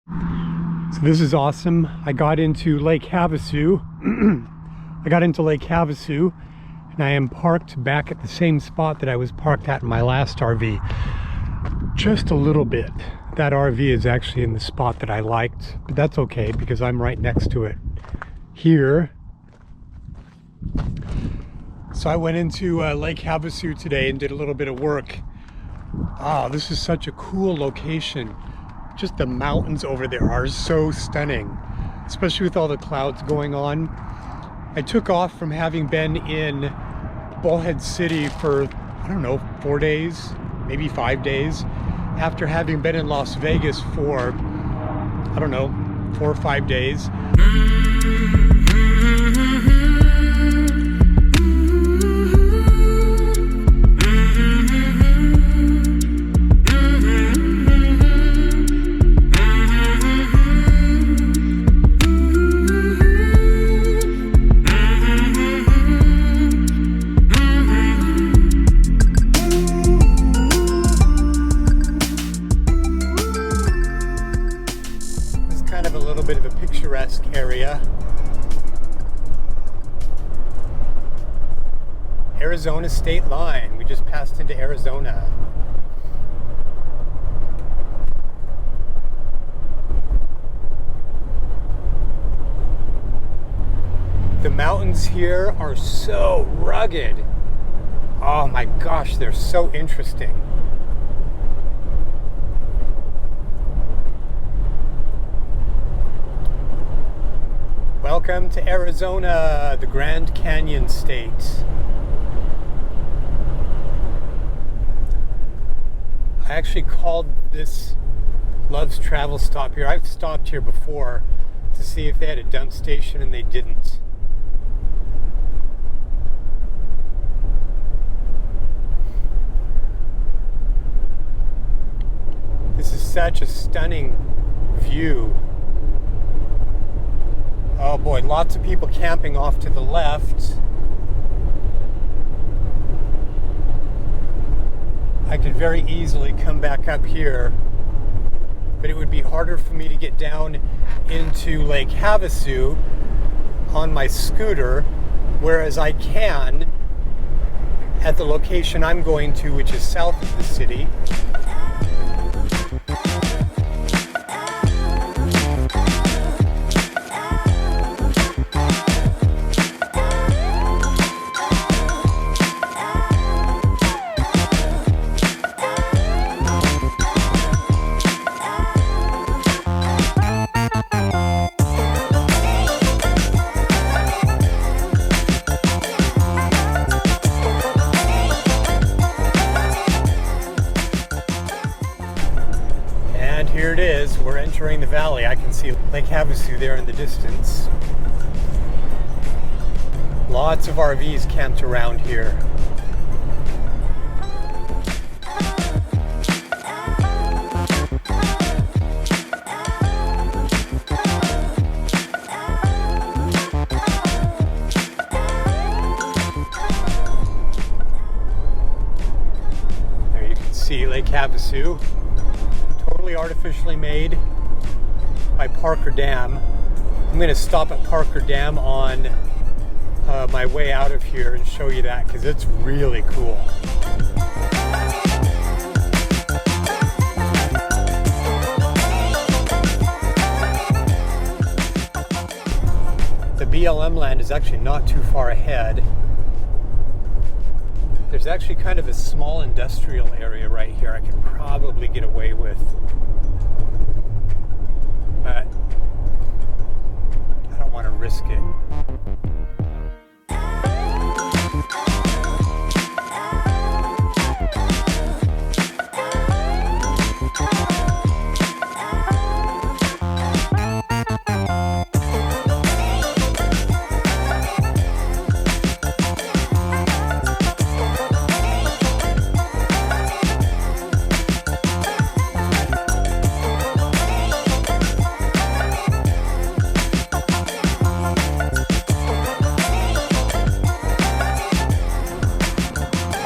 So this is awesome. I got into Lake Havasu. And I am parked back at the same spot that I was parked at in my last RV. Just a little bit. That RV is actually in the spot that I liked, but that's okay because I'm right next to it here. So I went into Lake Havasu today and did a little bit of work. Ah, this is such a cool location. Just the mountains over there are so stunning, especially with all the clouds going on. I took off from having been in Bullhead City for, I don't know, 4 days, maybe 5 days, after having been in Las Vegas for, I don't know, 4 or 5 days. Bit of a picturesque area. Arizona state line. We just passed into Arizona. The mountains here are so rugged. Oh my gosh, they're so interesting. Welcome to Arizona, the Grand Canyon state. I actually called this Love's Travel stop here. I've stopped here before to see if they had a dump station and they didn't. This is such a stunning view. Oh boy, lots of people camping off to the left. I could very easily come back up here, but it would be harder for me to get down into Lake Havasu on my scooter, whereas I can at the location I'm going to, which is south of the city. And here it is, we're entering the valley. I can see Lake Havasu there in the distance. Lots of RVs camped around here. There you can see Lake Havasu. Artificially made by Parker Dam. I'm going to stop at Parker Dam on my way out of here and show you that because it's really cool. The BLM land is actually not too far ahead. There's actually kind of a small industrial area right here I can probably get away with. But I don't want to risk it.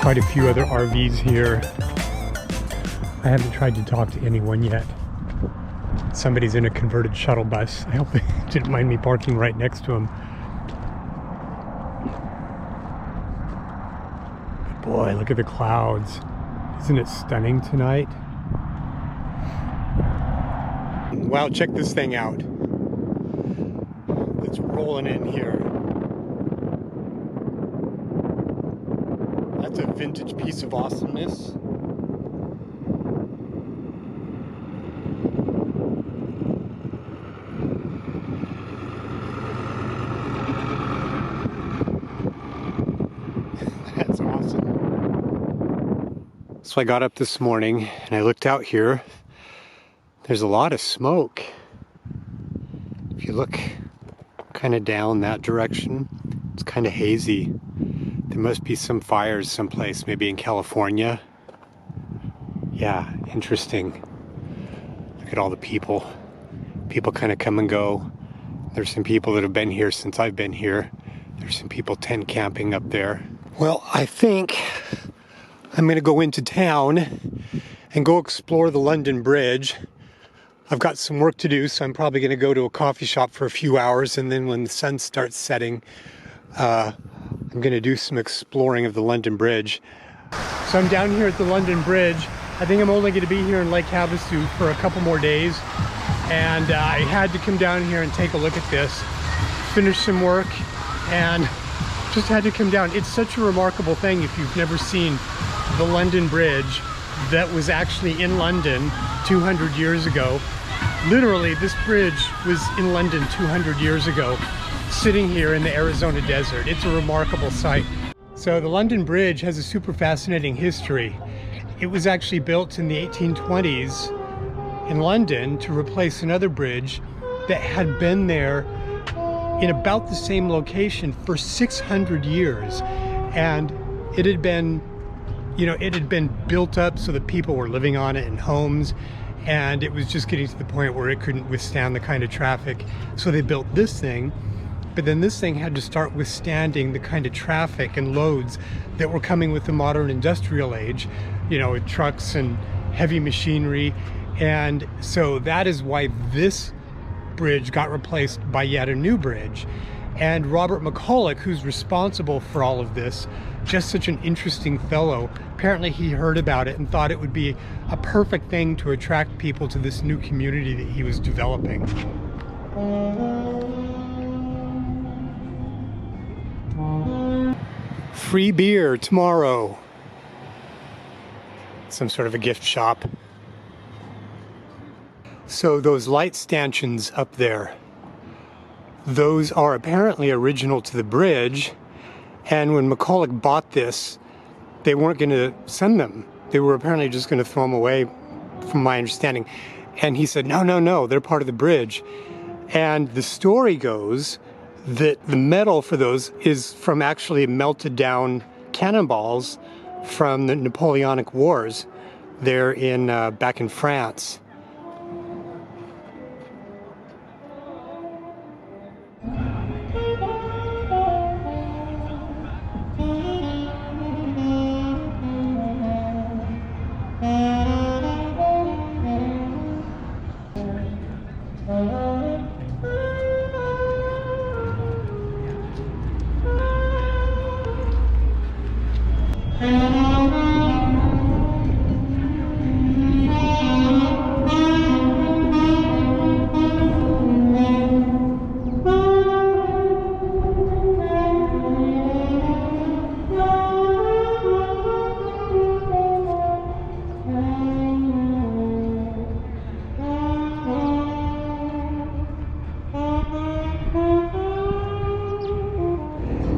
Quite a few other RVs here. I haven't tried to talk to anyone yet. Somebody's in a converted shuttle bus. I hope they didn't mind me parking right next to him. But boy, look at the clouds. Isn't it stunning tonight? Wow, check this thing out. It's rolling in here. That's a vintage piece of awesomeness. That's awesome. So I got up this morning and I looked out here. There's a lot of smoke. If you look kind of down that direction, it's kind of hazy. There must be some fires someplace, maybe in California. Yeah, interesting. Look at all the people. People kind of come and go. There's some people that have been here since I've been here. There's some people tent camping up there. Well, I think I'm gonna go into town and go explore the London Bridge. I've got some work to do, so I'm probably gonna go to a coffee shop for a few hours, and then when the sun starts setting, I'm gonna do some exploring of the London Bridge. So I'm down here at the London Bridge. I think I'm only gonna be here in Lake Havasu for a couple more days. And I had to come down here and take a look at this, finish some work, and just had to come down. It's such a remarkable thing if you've never seen the London Bridge that was actually in London 200 years ago. Literally, this bridge was in London 200 years ago, sitting here in the Arizona desert. It's a remarkable sight. So the London Bridge has a super fascinating history. It was actually built in the 1820s in London to replace another bridge that had been there in about the same location for 600 years. And it had been, it had been built up so that people were living on it in homes, and it was just getting to the point where it couldn't withstand the kind of traffic. So they built this thing, but then this thing had to start withstanding the kind of traffic and loads that were coming with the modern industrial age, with trucks and heavy machinery. And so that is why this bridge got replaced by yet a new bridge. And Robert McCulloch, who's responsible for all of this, just such an interesting fellow, apparently he heard about it and thought it would be a perfect thing to attract people to this new community that he was developing. Free beer tomorrow. Some sort of a gift shop. So those light stanchions up there, those are apparently original to the bridge. And when McCulloch bought this, they weren't going to send them. They were apparently just going to throw them away, from my understanding. And he said, no, they're part of the bridge. And the story goes that the metal for those is from actually melted down cannonballs from the Napoleonic Wars there in back in France.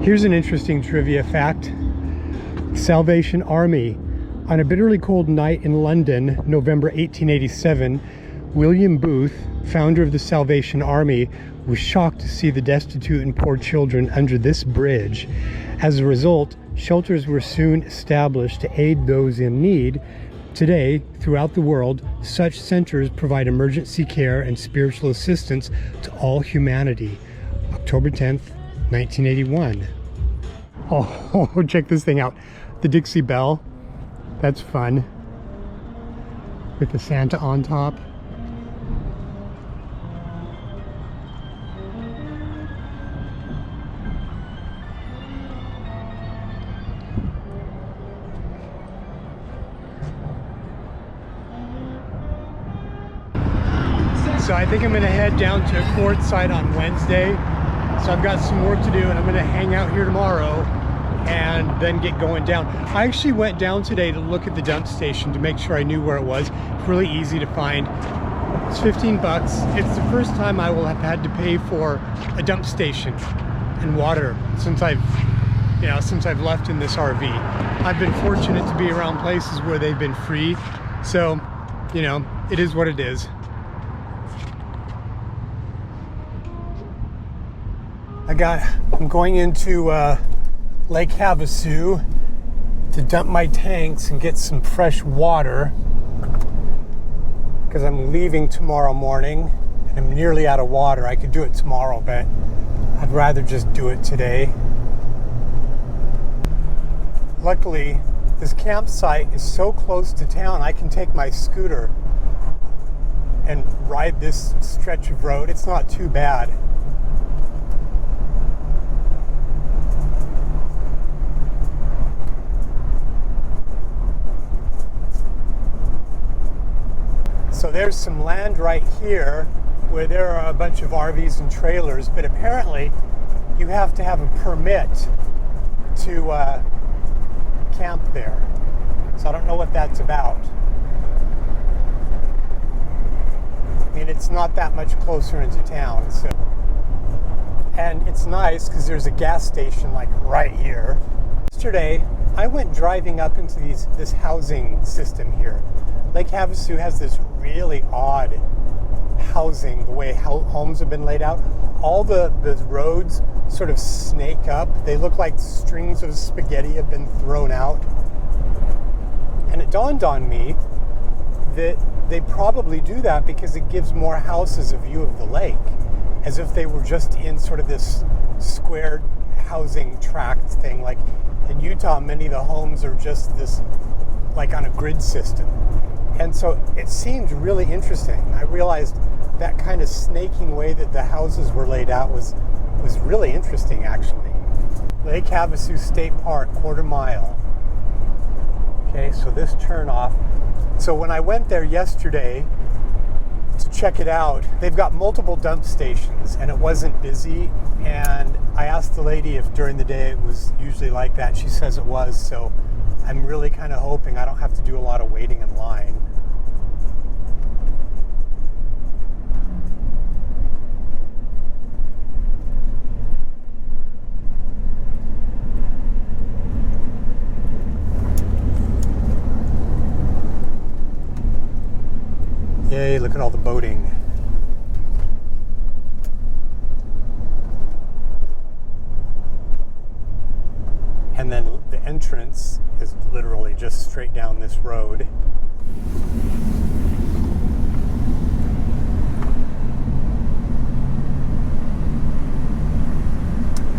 Here's an interesting trivia fact. Salvation Army. On a bitterly cold night in London, November 1887, William Booth, founder of the Salvation Army, was shocked to see the destitute and poor children under this bridge. As a result, shelters were soon established to aid those in need. Today, throughout the world, such centers provide emergency care and spiritual assistance to all humanity. October 10th, 1981. Oh, check this thing out. The Dixie Bell. That's fun. With the Santa on top. So I think I'm gonna head down to Quartzsite on Wednesday. So I've got some work to do, and I'm gonna hang out here tomorrow and then get going down. I actually went down today to look at the dump station to make sure I knew where it was. It's really easy to find. It's 15 bucks. It's the first time I will have had to pay for a dump station and water since I've left in this RV. I've been fortunate to be around places where they've been free. So, you know, it is what it is. I'm going into Lake Havasu to dump my tanks and get some fresh water because I'm leaving tomorrow morning and I'm nearly out of water. I could do it tomorrow, but I'd rather just do it today. Luckily, this campsite is so close to town, I can take my scooter and ride this stretch of road. It's not too bad. So there's some land right here where there are a bunch of RVs and trailers, but apparently you have to have a permit to camp there. So I don't know what that's about. I mean, it's not that much closer into town, so. And it's nice because there's a gas station like right here. Yesterday, I went driving up into this housing system here. Lake Havasu has this really odd housing, the way homes have been laid out. All the roads sort of snake up. They look like strings of spaghetti have been thrown out. And it dawned on me that they probably do that because it gives more houses a view of the lake, as if they were just in sort of this squared housing tract thing. Like in Utah, many of the homes are just this, like on a grid system. And so it seemed really interesting. I realized that kind of snaking way that the houses were laid out was really interesting, actually. Lake Havasu State Park, quarter mile. Okay, so this turn off. So when I went there yesterday to check it out, they've got multiple dump stations and it wasn't busy. And I asked the lady if during the day it was usually like that. She says it was, so I'm really kind of hoping I don't have to do a lot of waiting in line. Yay, look at all the boating. And then the entrance is literally just straight down this road.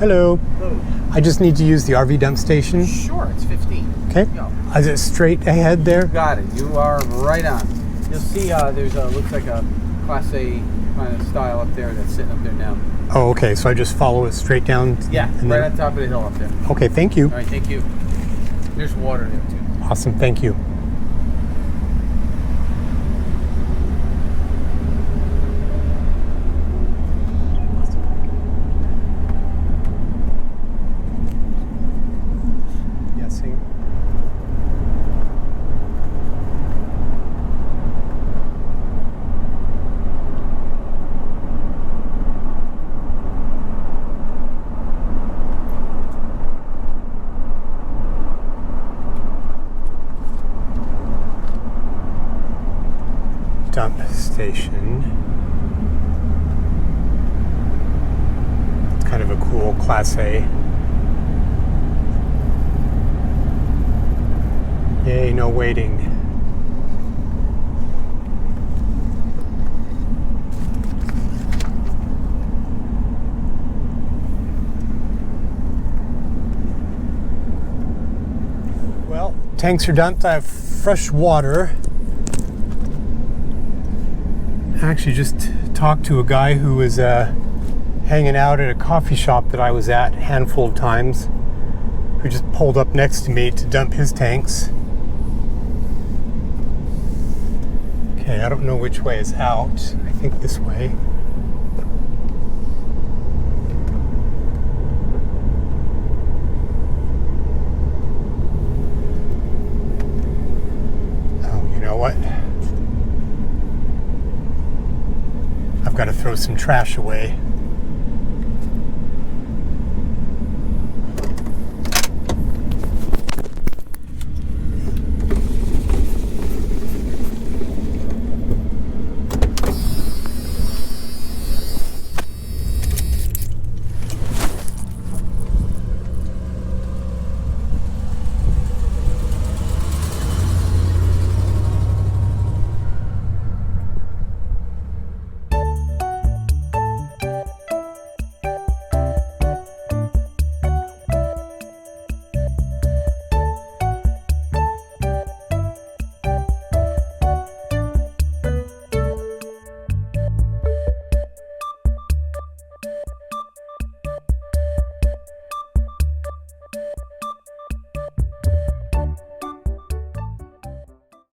Hello. Hello. I just need to use the RV dump station. Sure, it's 15. Okay. Go. Is it straight ahead there? Got it. You are right on. You'll see there's looks like a Class A kind of style up there that's sitting up there now. Oh, okay. So I just follow it straight down? Yeah, right on top of the hill up there. Okay, thank you. All right, thank you. There's water there too. Awesome, thank you. Guessing. Dump station. It's kind of a cool Class A. Yay, no waiting. Well, tanks are dumped. I have fresh water. I actually just talked to a guy who was hanging out at a coffee shop that I was at a handful of times, who just pulled up next to me to dump his tanks. Okay, I don't know which way is out. I think this way. Oh, you know what? I've got to throw some trash away.